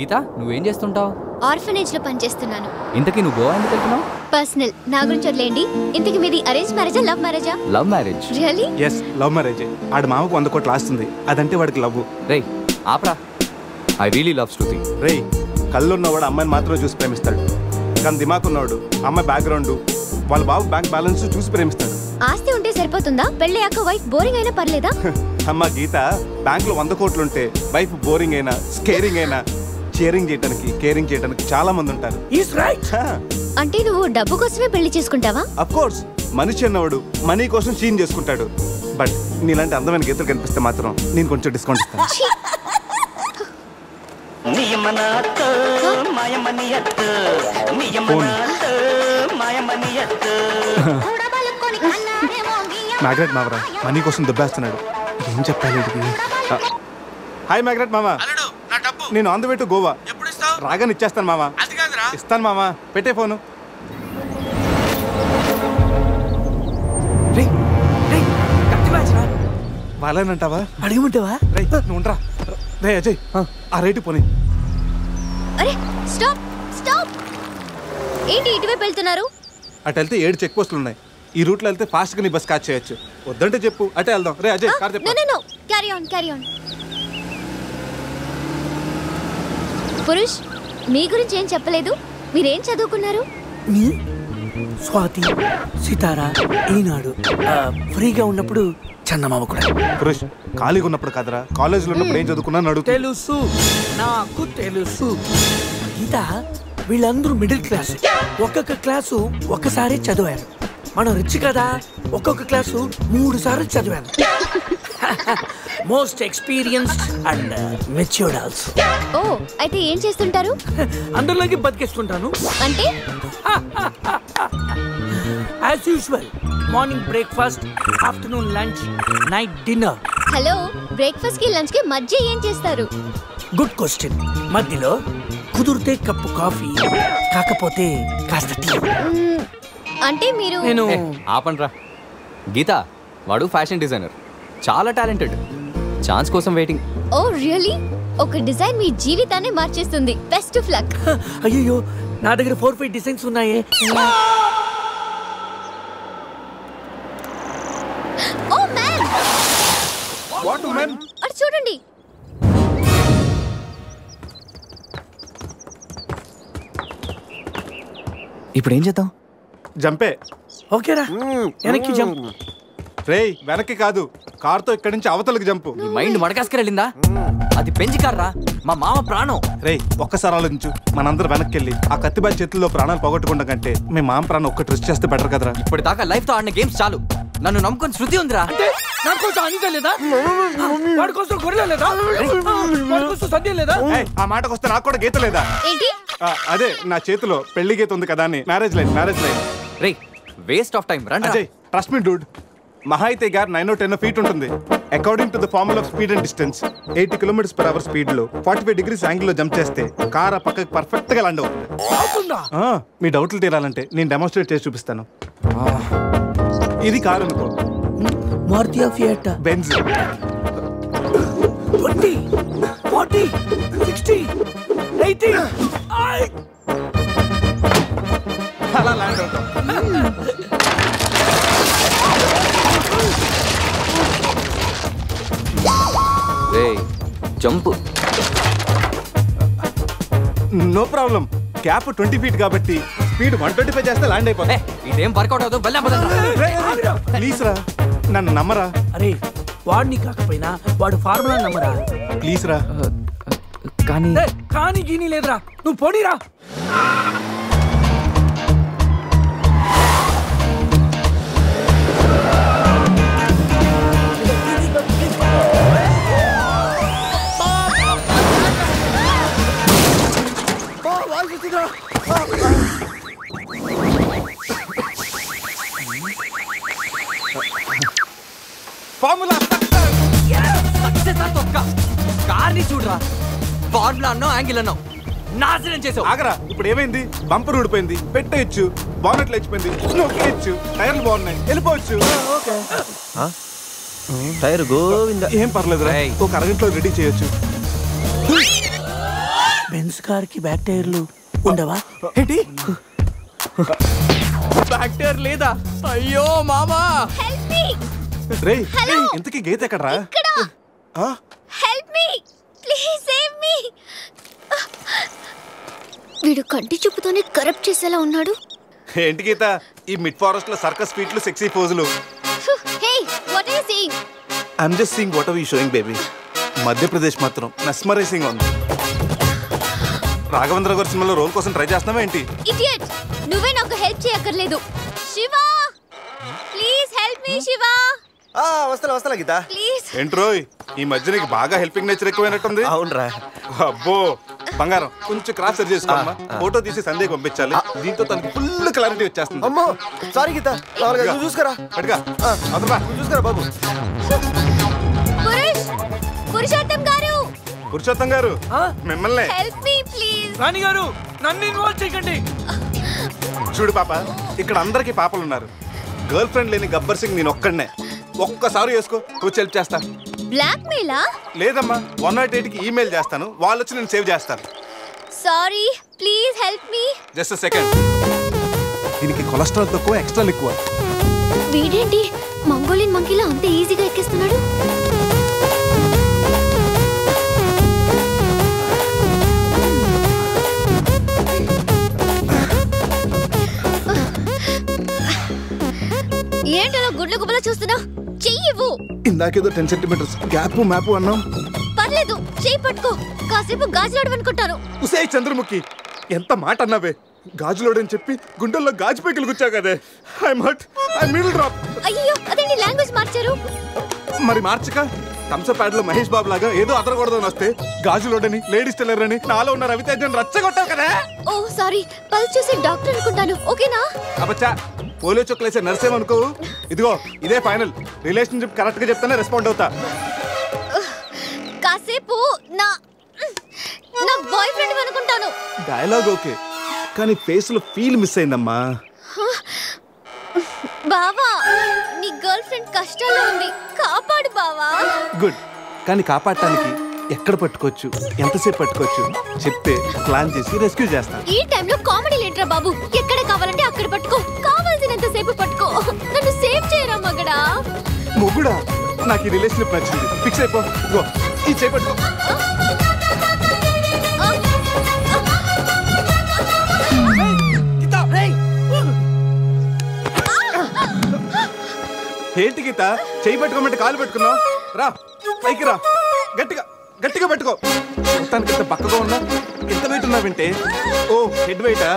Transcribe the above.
గీత నువ్వేం చేస్తుంటావు? ఆర్ఫనేజ్ లో పనిచేస్తున్నాను. ఇంతకీ నువ్వు గోవా ఎందుకు వెళ్తున్నావు? పర్సనల్, నా గురించి వదిలేండి. ఇంతకీ మీది అరేంజ్ మ్యారేజా లవ్ మ్యారేజా? Love marriage. Really? yes love marriage. ఆడి మామకు 100 కోట్లు ఆస్తుంది, అదంటే వాడికి లవ్. రేయ్ ఆపరా, ఐ రియలీ లవ్ శృతి. రేయ్ కళ్ళున్నవాడు అమ్మాయిని మాత్రమే చూసి ప్రేమిస్తాడు, కానీ దిమాక్ ఉన్నవాడు అమ్మాయి బ్యాక్గ్రౌండ్ వాళ్ళ బాబు బ్యాంక్ బ్యాలెన్స్ చూసి ప్రేమిస్తాడు. ఆస్తి ఉంటే సరిపోతుందా? పెళ్ళయ్యాక వైఫ్ బోరింగ్ అయినా పర్లేదా? అమ్మ గీత, బ్యాంక్ లో 100 కోట్లు ఉంటే వైఫ్ బోరింగ్ అయినా స్కేరింగ్ అయినా షేరింగ్ చేయడానికి కేరింగ్ చేయడానికి చాలా మంది ఉంటారు. అంటే నువ్వు డబ్బు కోసమే పెళ్లి చేసుకుంటావా? అఫ్ కోర్స్, మనిషి అన్నవాడు మనీ కోసం షీన్ చేసుకుంటాడు. బట్ నీలాంటి అందమైన గీతలు కనిపిస్తే మాత్రం నేను కొంచెం డిస్కౌంట్ ఇస్తాను. మ్యాగ్రెట్ మావరా మనీ కోసం దుబ్బేస్తున్నాడు, ఏం చెప్పాలి? హాయ్ మ్యాగ్రెట్ మామా, నేను on the way to Goa. రాగానే ఇచ్చేస్తాను మామా. ఇస్తాను మామా, పెట్టే ఫోను. వాళ్ళేనంటావా? అడిగమంటావా? నువ్వు ఉండరా. రే అజయ్, ఆ రేటు పోనీ. అరే స్టాప్ స్టాప్, ఏంటి ఇటువైపు వెళ్తున్నారు? అటు వెళ్తే 7 చెక్ పోస్టులు ఉన్నాయి. ఈ రూట్లో వెళ్తే ఫాస్ట్గా నీ బస్ క్యాచ్ చేయొచ్చు. వద్దంటే చెప్పు, అటే వెళ్దాం. రే అజయ్, కార్ చెప్పు. No carry on carry on. Purush, మీ గురించి ఏం చెప్పలేదు. మీరేం చదువుకున్నారు? స్వాతి, సితారా, ఈనాడు. ఫ్రీగా ఉన్నప్పుడు చందమామ కూడా. పురుష్, ఖాళీగా ఉన్నప్పుడు కదరా, కాలేజీలో ఉన్నప్పుడు ఏం చదువుకున్నా అడుగు. తెలుసు, నాకు తెలుసు. గీత, వీళ్ళందరూ మిడిల్ క్లాస్. ఒక్కొక్క క్లాసు ఒక్కసారి చదివారు. మనం రిచ్ కదా, ఒక్కొక్క క్లాసు 3 సార్లు చదివాను. Most experienced and matured also. ఓ, అయితే ఏం చేస్తుంటారు? అందరిలోకి బతికేస్తుంటాను. అంటే as usual, morning breakfast, afternoon lunch, night dinner. Hello, breakfast కి లంచ్ కి మధ్య ఏం చేస్తారు? Good question. మధ్యలో కుదిరితే కప్పు కాఫీ, కాకపోతే కాస్త టీ. అంటే మీరు? నేను ఆపండ్రా. గీత, వాడు ఫ్యాషన్ డిజైనర్, చాలా టాలెంటెడ్. ఛాన్స్ కోసం వెయిటింగ్. ఓ రియల్లీ? ఒక డిజైన్ మీ జీవితాన్ని మార్చేస్తుంది. Best of luck. అయ్యో, నా దగ్గర 4-5 డిజైన్స్ ఉన్నాయే. Oh man, what man? అటు చూడండి. ఇప్పుడు ఏం చేద్దాం? జంపే. ఓకేరా, వెనక్కి జంప్. రేయ్ వెనక్కి కాదు, కార్తో ఇక్కడి నుంచి అవతలకి జంపు. నీ మైండ్ మడకాసుకెళ్ళిందా? అది పెంచి కార్రా, మా మామ ప్రాణం. రేయ్ ఒక్కసారి ఆలోచించు, మనందరం వెనక్కి వెళ్ళి ఆ కత్తిబాయి చేతుల్లో ప్రాణాలు పోగొట్టుకుంటా కంటే మీ మామ ప్రాణం ఒక్కటి రిస్క్ చేస్తే బెటర్ కదరా. ఇప్పటిదాకా లైఫ్ తో ఆడిన గేమ్స్ చాలు. నన్ను నమ్ముకొని శృతి ఉందిరా. నా కోసం అనిత లేదా? వాడి కోసం గొర్రె లేదా? వాడి కోసం సద్య లేదా? ఆ మాటకు వస్తే నాకు కూడా గీత లేదా? ఏంటి? అదే నా చేతిలో పెళ్లి గీత ఉంది కదా అని. Marriage line. Ray waste of time. రండి అజయ్, ట్రస్ట్ మీ డూడ్. మహా అయితే 9 or 10 ఫీట్ ఉంటుంది. According to the formula of speed and distance, 80 km/h speed లో 45 degrees యాంగిల్ లో జంప్ చేస్తే కార్ ఆ పక్కకి పర్ఫెక్ట్ గా ల్యాండ్ అవుతుంది. మీ డౌట్లు తీరాలంటే నేను డెమోన్స్ట్రేట్ చేసి చూపిస్తాను. ఇది కార్ అనుకో, మారుతి ఫియట్, బెంజ్. 20, 40, 60, 80 అలా ల్యాండ్ అవుతాం. Jump no problem. Cap 20 feet కాబట్టి స్పీడ్ 125 చేస్తే ల్యాండ్ అయిపోతుంది. ఇదేం వర్కౌట్ అవుతుంది. ప్లీజ్ రా, నన్ను నమ్మరా. అరే వాడిని కాకపోయినా వాడు ఫార్ములా నమ్మరా. ప్లీజ్ రా. కానీ గీనీ లేదురా, నువ్వు పోనీరా. కార్ని చూడరా, ఫార్ములా అన్నావు, యాంగిల్ అన్నావు, నాశనం చేసావు. ఆగరా, ఇప్పుడు ఏమైంది? బంపర్ ఊడిపోయింది, పెట్టేయచ్చు, బానెట్ లేచిపోయింది, నొక్కేయచ్చు, టైర్లు బాగున్నాయి, వెళ్ళిపోవచ్చు. టైర్ గోవింద. ఏం పర్లేదు, ఒక అరగంటలో రెడీ చేయొచ్చు. బెంజ్ కార్ కి బ్యాక్ టైర్లు ఉండవా? ఏంటి బ్యాక్టీరియా లేదా? అయ్యో మామా, హెల్ప్ మీ. రేయ్ ఇంతకీ గీత ఎక్కడరా? ఇక్కడ. Help me please, save me. వీడు కంటి చూపుతోనే కరప్ట్ చేసేలా ఉన్నాడు. ఏంటి గీత ఈ మిడ్ ఫారెస్ట్ లో సర్కస్ ఫీట్లు సెక్సీ పోజులు? Hey what are you saying? I'm just seeing what are you showing baby. Madhya Pradesh మాత్రం మెస్మరైజింగ్ ఉంది. రాఘవేంద్ర గారి సినిమాలో రోల్ కోసం ట్రై చేస్తున్నావా ఏంటి? ఇడియట్, నువ్వే నాకు హెల్ప్ చేయక్కర్లేదు. Shiva please help me. Shiva వస్తా గీత. ప్లీజ్. ఏంట్రోయ్ ఈ మధ్య నీకు బాగా హెల్పింగ్ నేచర్ ఎక్కువైనట్టుంది. అవునరా. అబ్బో బంగారం కొంచెం క్రాస్ సెర్చ్ చేసుకోమ్మా. ఫోటో తీసి సందేహ్ పంపించాలి. దీంతో తనకి ఫుల్ క్లారిటీ వచ్చేస్తుంది. అమ్మో సారీ గీత. నువ్వు చూసుకురా. పట్టుగా అదరా చూసుకురా బాబు. పురుషోత్తం గారు. పురుషోత్తం గారు మిమ్మల్ని. Help me please. రాణి గారు నన్ను ఇన్వాల్వ్ చేయకండి. చూడు పాప, ఇక్కడ అందరికి పాపలు ఉన్నారు. గర్ల్ ఫ్రెండ్ లేని గబ్బర్ సింగ్ నేను ఒక్కడనే. ఒక్కసారి వేసుకో, కూర్చో హెల్ప్ చేస్తా. బ్లాక్ మెయిలా? లేదమ్మా 108కి ఈమెయిల్ చేస్తాను, వాళ్ళు వచ్చి నేను సేవ్ చేస్తాను. Sorry please help me. Just second. దీనికి కొలెస్ట్రాల్ తక్కువ, ఎక్స్ట్రా ఎక్కువ. వీడేంటి మంగోలియన్ మంకీలా అంత ఈజీగా ఎక్కేస్తున్నాడు? ఏంటలా గుడ్ల గుబల చూస్తున్నా? చెయ్యివ్వు. ఇందాకేదో 10 సెంటీమీటర్స్ గ్యాప్ మ్యాప్ అన్నాం. పర్లేదు, చెయ్యి పట్టుకో. కాసేపు గాజులాడు అనుకుంటాను. ఉసే చంద్రముఖి, ఎంత మాట అన్నావే. గాజులోడని చెప్పి గుండెల్లో గాజు పైకలు గుచ్చావు కదే. I'm hurt, I middle drop. అయ్యో అదేంటి లాంగ్వేజ్ మార్చారు? మరి మార్చక థమ్సప్ ప్యాడ్ లో మహేష్ బాబు లాగా ఏదో అదరకూడదని వస్తే గాజులోడని లేడీస్ టెల్లర్ అని నాలో ఉన్న రవితేజన్ రచ్చగొట్టావు కదా. ఓ సారీ, పల్స్ చూసి డాక్టర్ అనుకుంటాను. ఓకేనా? అబ్బచ్చా పోలియో చుక్కలేసే నర్సేమనుకో. ఇదిగో ఇదే ఫైనల్. రిలేషన్షిప్ కరెక్ట్ గా చెప్తానే రెస్పాండ్ అవుతా. కాసేపు నా బాయ్ ఫ్రెండ్ అనుకుంటాను. డైలాగ్ ఓకే, కానీ ఫేస్ లో ఫీల్ మిస్ అయిందమ్మా. బావా, నీ గర్ల్ ఫ్రెండ్ కష్టాల్లో ఉంది, కాపాడు బావా. గుడ్, కానీ కాపాడటానికి ఎక్కడ పట్టుకోవచ్చు, ఎంతసేపు పట్టుకోవచ్చు చెప్తే ప్లాన్ చేసి రెస్క్యూ చేస్తాను. ఈ టైంలో కామెడీ లేంట్రా బాబు. ఎక్కడ కావాలంటే అక్కడ పట్టుకో, కావాల్సినంత సేపు పట్టుకో. నన్ను సేవ్ చేయరా మగడా. మొగుడా, నాకు ఈ రిలేషన్షిప్ నచ్చింది. ఫిక్స్ అయిపో. గో ఈ చేపట్టుకో. ఏంటి గీత, చేయి పట్టుకోమంటే కాలు పెట్టుకున్నావు? రా పైకి రా, గట్టిగా గట్టిగా పట్టుకో. మొత్తానికి ఇంత పక్కగా ఉన్నా, ఎంత వెయిట్ ఉన్నా వింటే. ఓ హెడ్ వెయిటా?